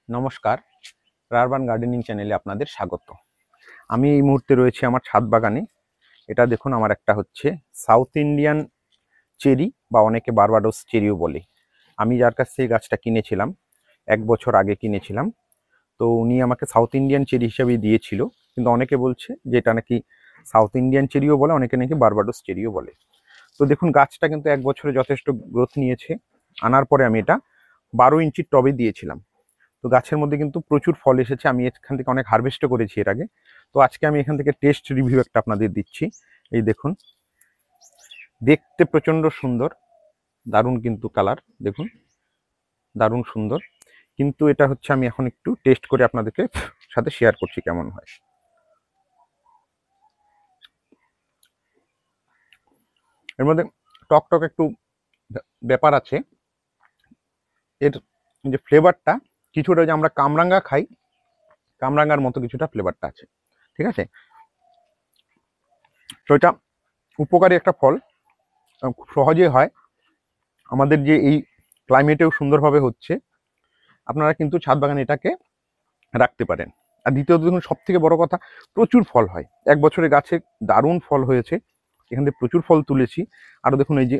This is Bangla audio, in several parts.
নমস্কার, রারবান গার্ডেনিং চ্যানেলে আপনাদের স্বাগত। আমি এই মুহূর্তে রয়েছি আমার ছাদ বাগানে। এটা দেখুন, আমার একটা হচ্ছে সাউথ ইন্ডিয়ান চেরি বা অনেকে বারবাডোস চেরিও বলে। আমি যার কাছ থেকে গাছটা কিনেছিলাম 1 বছর আগে কিনেছিলাম, তো উনি আমাকে সাউথ ইন্ডিয়ান চেরি হিসেবে দিয়েছিল। কিন্তু অনেকে বলছে যে এটা নাকি সাউথ ইন্ডিয়ান চেরিও বলে, অনেকে নাকি বারবাডোস চেরিও বলে। তো দেখুন, গাছটা কিন্তু 1 বছরে যথেষ্ট গ্রোথ নিয়েছে। আনার পরে আমি এটা 12 ইঞ্চির টবে দিয়েছিলাম। তো গাছের মধ্যে কিন্তু প্রচুর ফল এসেছে। আমি এখান থেকে অনেক হারভেস্টও করেছি এর আগে। তো আজকে আমি এখান থেকে টেস্ট রিভিউ একটা আপনাদের দিচ্ছি। এই দেখুন, দেখতে প্রচণ্ড সুন্দর, দারুণ কিন্তু কালার, দেখুন দারুণ সুন্দর। কিন্তু এটা হচ্ছে আমি এখন একটু টেস্ট করে আপনাদেরকে সাথে শেয়ার করছি কেমন হয়। এর মধ্যে টক টক একটু ব্যাপার আছে। এর যে ফ্লেভারটা কিছুটা, যে আমরা কামরাঙ্গা খাই, কামরাঙ্গার মতো কিছুটা ফ্লেভারটা আছে, ঠিক আছে। তো এটা উপকারী একটা ফল, খুব সহজে হয়। আমাদের যে এই ক্লাইমেটেও সুন্দরভাবে হচ্ছে, আপনারা কিন্তু ছাদ বাগানে এটাকে রাখতে পারেন। আর দ্বিতীয়ত দেখুন, সব থেকে বড় কথা, প্রচুর ফল হয়। 1 বছরে গাছে দারুণ ফল হয়েছে, এখান থেকে প্রচুর ফল তুলেছি। আরও দেখুন, এই যে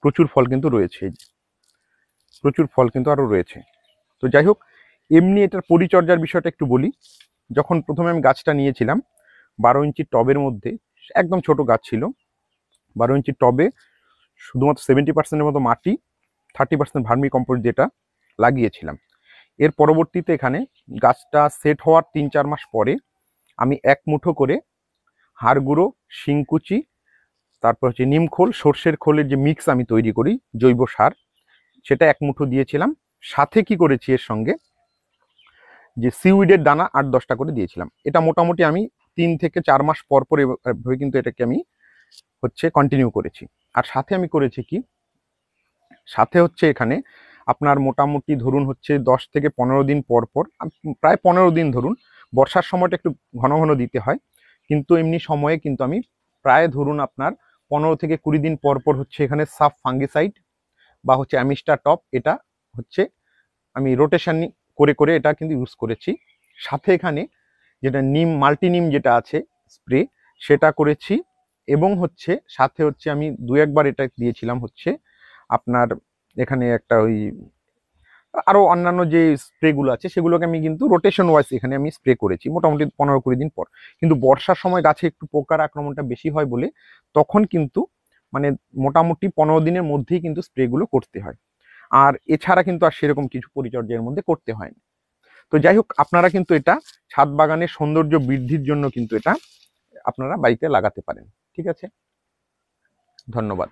প্রচুর ফল কিন্তু রয়েছে, এই যে প্রচুর ফল কিন্তু আরও রয়েছে। তো যাই হোক, এমনি এটার পরিচর্যার বিষয়টা একটু বলি। যখন প্রথমে আমি গাছটা নিয়েছিলাম 12 ইঞ্চির টবের মধ্যে, একদম ছোট গাছ ছিল, 12 ইঞ্চির টবে শুধুমাত্র 70% মতো মাটি, 30% ভার্মি কম্পোস্ট যেটা লাগিয়েছিলাম। এর পরবর্তীতে এখানে গাছটা সেট হওয়ার 3-4 মাস পরে আমি 1 মুঠো করে হাড় গুঁড়ো, শিংকুচি, তারপর হচ্ছে নিমখোল, সর্ষের খোলের যে মিক্স আমি তৈরি করি, জৈব সার, সেটা 1 মুঠো দিয়েছিলাম। সাথে কি করেছি, এর সঙ্গে যে সিউইডের দানা 8-10টা করে দিয়েছিলাম। এটা মোটামুটি আমি 3 থেকে 4 মাস পর পর এভাবে কিন্তু এটাকে আমি হচ্ছে কন্টিনিউ করেছি। আর সাথে আমি করেছি কি, সাথে হচ্ছে এখানে আপনার মোটামুটি ধরুন হচ্ছে 10 থেকে 15 দিন পর পর, প্রায় 15 দিন ধরুন, বর্ষার সময়টা একটু ঘন ঘন দিতে হয়, কিন্তু এমনি সময়ে কিন্তু আমি প্রায় ধরুন আপনার 15 থেকে 20 দিন পর পর হচ্ছে এখানে সাফ ফাঙ্গিসাইড বা হচ্ছে অ্যামিস্টার টপ, এটা হচ্ছে আমি রোটেশন করে করে এটা কিন্তু ইউজ করেছি। সাথে এখানে যেটা নিম, মাল্টি নিম যেটা আছে স্প্রে, সেটা করেছি। এবং হচ্ছে সাথে হচ্ছে আমি 2-1 বার এটা দিয়েছিলাম হচ্ছে আপনার এখানে একটা ওই আরও অন্যান্য যে স্প্রেগুলো আছে সেগুলোকে আমি কিন্তু রোটেশন ওয়াইজ এখানে আমি স্প্রে করেছি মোটামুটি 15-20 দিন পর। কিন্তু বর্ষার সময় গাছে একটু পোকার আক্রমণটা বেশি হয় বলে তখন কিন্তু মানে মোটামুটি 15 দিনের মধ্যেই কিন্তু স্প্রেগুলো করতে হয়। আর এছাড়া কিন্তু আর সেরকম কিছু পরিচর্যার মধ্যে করতে হয় না। তো যাই হোক, আপনারা কিন্তু এটা ছাদ বাগানের সৌন্দর্য বৃদ্ধির জন্য কিন্তু এটা আপনারা বাড়িতে লাগাতে পারেন। ঠিক আছে, ধন্যবাদ।